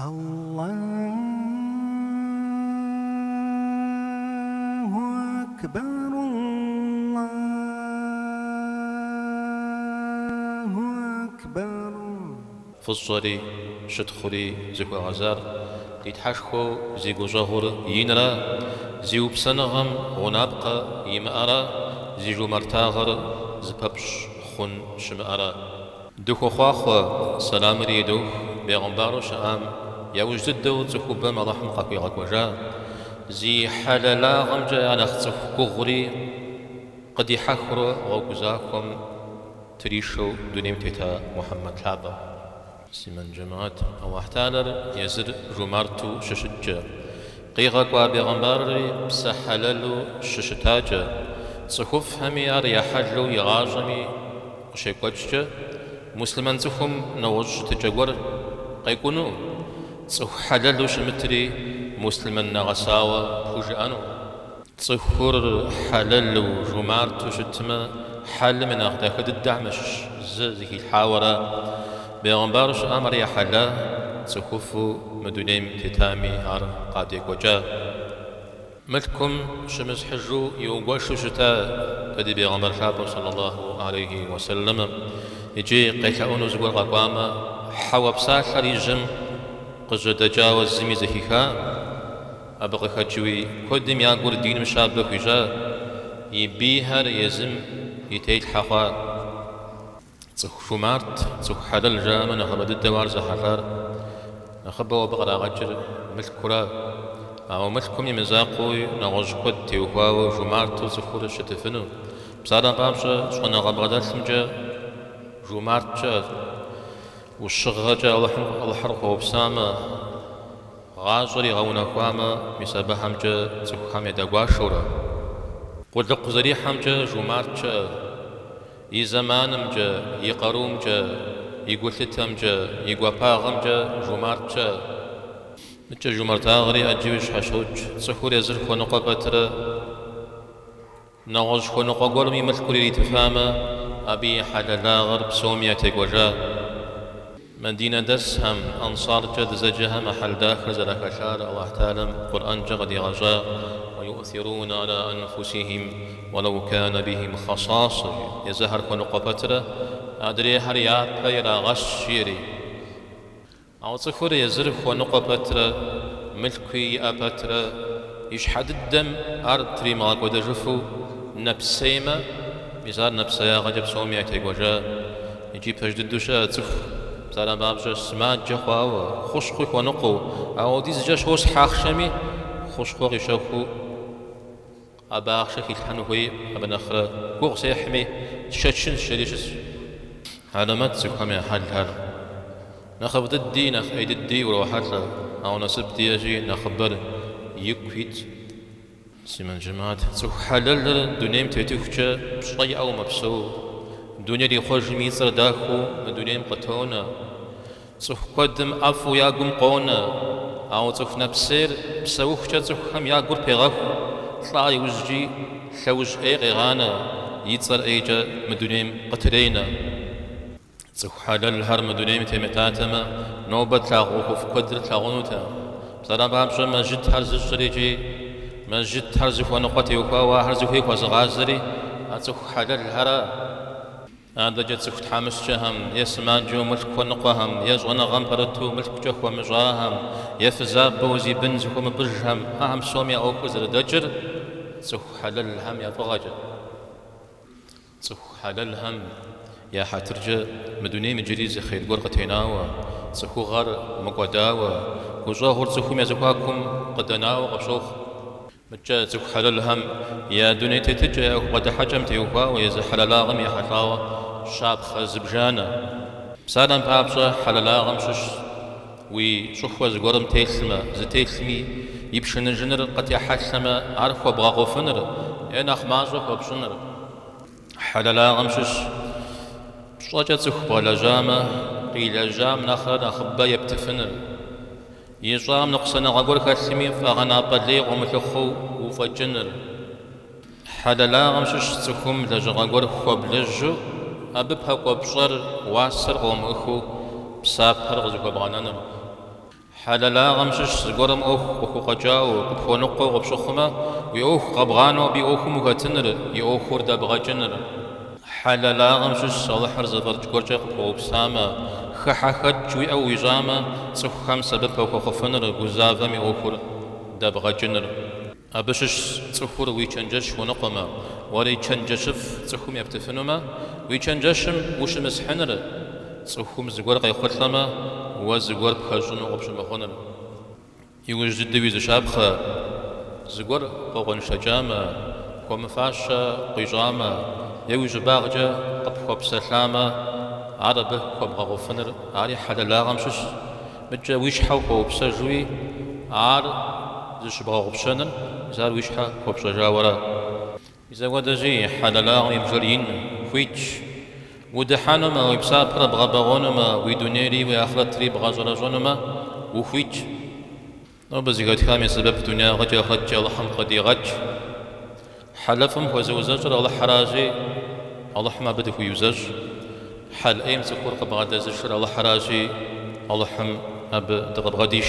الله أكبر الله أكبر فصري شتخري زكو غزار تتحشخو زيغو جهور ينرا زيو بسنغم غنابقى يمأرا زيجو مرتاغر زبابش خن شمأرا دوخو خواخو سلام ريدوخ بيغمبارو شام يوجد دو تخوبا مضحم قاكوي غاكوجا زي حلالا غمجا أنا اختف كغري قد يحخر غوكوزاكم تريشو دونيم تيتا محمد لابا سيمن جماعت أو احتالر يزر جمارتو ششجا قيغا قوا بيغمباري بسحللو ششتاجا صخوف همي أريا حجلو يغاجمي قشيكوججا مسلمان تخم نوج تجاور قيكونو صخ حللو شمتري مسلمان نغساوا فوجانو صخور حللو جمارتو شتما حل من أخداك الدعمش زي الحاورة بيغمبارش أمر يا حلا تخفو مدونيم تتامي هار قاديك وجا ملكم شمس حجو يوغوشو شتا تدي بيغمبر حابو صلى الله عليه وسلم يجي قيكاونو زغور غاقواما حوا بساحر يجم قجو تجاوز زمي زهيخا أبقى خجوي كودم ياغور دين مشابه وجا يبيهر يزم يتيل حقا تخ شمارت تخ حلال جامع نخبد الدوار زحفار نخبا وبقرا غجر ملكورا أو ملكم يمزاقوي نغج قد تيوهاو جمارت زخور الشتفنو بصارا بامشا شغنا غبغدا سمجا جمارت جا والشغجا الحرق وبسامة غاجري غونا قواما مسابا حمجا تخ حمي دقواشورا قلق زري حمجا جمارت جا يزمانم جا يقروم جا يقولتم جا يقواباغم جا جمارت جا متى جمرت آغري أجيوش حشوج سخور يزر خونقا بتر نغج خونقا قولمي ملكوري تفاما أبي حلالا غرب سوميا تقوجا مدينة دسهم أنصار جد زجها محل داخل زلك شار الله تعالى قرآن جغد يغجا ويؤثرون على أنفسهم ولو كان بهم خصاصة يزهر خونقا بتر أدري هريات غير غشيري أو صخور يزرف ونقى بترا ملكي أبترا يشحد الدم أرتري مالك ودجفو نبسيما بزار نبسيا غجب سومي أتيقوجا يجيب تجدد دوشا تف بزار بابجا سمات جخواوا خشخوك ونقو أو ديز جاش هوس حاخشمي خشخوك يشوخو أباخشك يلحنوهي أبن أخرى قوغ سيحمي تشتشن شريشس علامات سيكوامي حل هر نخبط الدي نخيد الدي وروحاتنا أو نسب دياجي نخبر يكويت سيمن جماعت سوح حلل دونيم تيتوخجا بشطي أو مبسو دنيا دي خوش ميصر داخو دونيم قطونا سوح قدم أفو ياقم قونا أو سوح نبسير بسوخجا سوح هم ياقور بيغاخو طلع يوجي حوج أي غانا يتصر أيجا مدونيم قترينا سوح حلال هر مدونيم تيمتاتما نوبة تلاغوكو في قدر تلاغونوتا بصراحة بامشا مسجد هرزج شريجي مسجد هرزف ونقوتي وكوا هرزف هيك وزغازري سوح حلال هرا هذا جد سوح تحامس جهم يسمان جو ملك ونقوهم يزغن غمبرتو ملك جوخ ومجراهم يفزاب بوزي بنزك ومبجهم هم سومي أو كزر دجر سوح حلال هم يا فغاجر سوح حلال هم يا حترجع مدوني مجريز خير قرقتيناوا سخو غار مقوداوا وجاهر سخو ميزكواكم قدناوا قشوخ متجا سخو حلال هم يا دوني تتجا وقد حجمت يوفا ويز حلالاغم يا حلاوا شاب خزبجانا بسالم بابشا حلالاغم شش وي شخوز قرم تيسما زتيسمي يبشن جنر قد يحسما عرف وبغاغو فنر انا خماجو وبشنر حلالاغم شش شجت سخبا جامة قيل جام نخر نخبا يبتفنر يجام نقصنا غقول كاسمي فغنا بليغ ومتخو وفجنر حللا غمشش سخم لجغقول خوب لجو أببها قبشر واسر غمخو بسابر غزو بغنانر حللا غمشش زغورم أوخ قجاو قفونقو قبشخما ويأوخ قبغانو بيأوخ مغتنر يأوخور دبغجنر حللا غمشش صالح رزبرج قرجا قبو بساما خحخت جوي أو ويجاما صخام سبب أو خفنر غزافا ميأوخور دبغجنر أبشش صخور ويچنجش ونقما وري چنجشف صخوم يبتفنما ويچنجشم وشمس حنر صخوم زغور قيخلما وزغور بخجن وقبشم خنر يوجد دوي زشابخه زغور قوغن شجاما ومفاشا قيجاما يوج باغجا قبخو بسلامة عربه وبغفنر عاري حللا غمشش مجا ويشحا وبسجوي عار زش بغبشنر زار ويشحا وبسجاورا إذا ودجي حللا يمجرين فيتش ودحانما ويبسابر بغبغونما ويدونيري وآخرتري بغازرجونما وفيتش وبزيغت خامي سبب دنيا غجا غجا لحم قدي غج حلفهم وزوزجر الله حراجي الله ما بده يوزج حل ايم سكور قبغا دزشر الله حراجي الله حم اب دغب غديش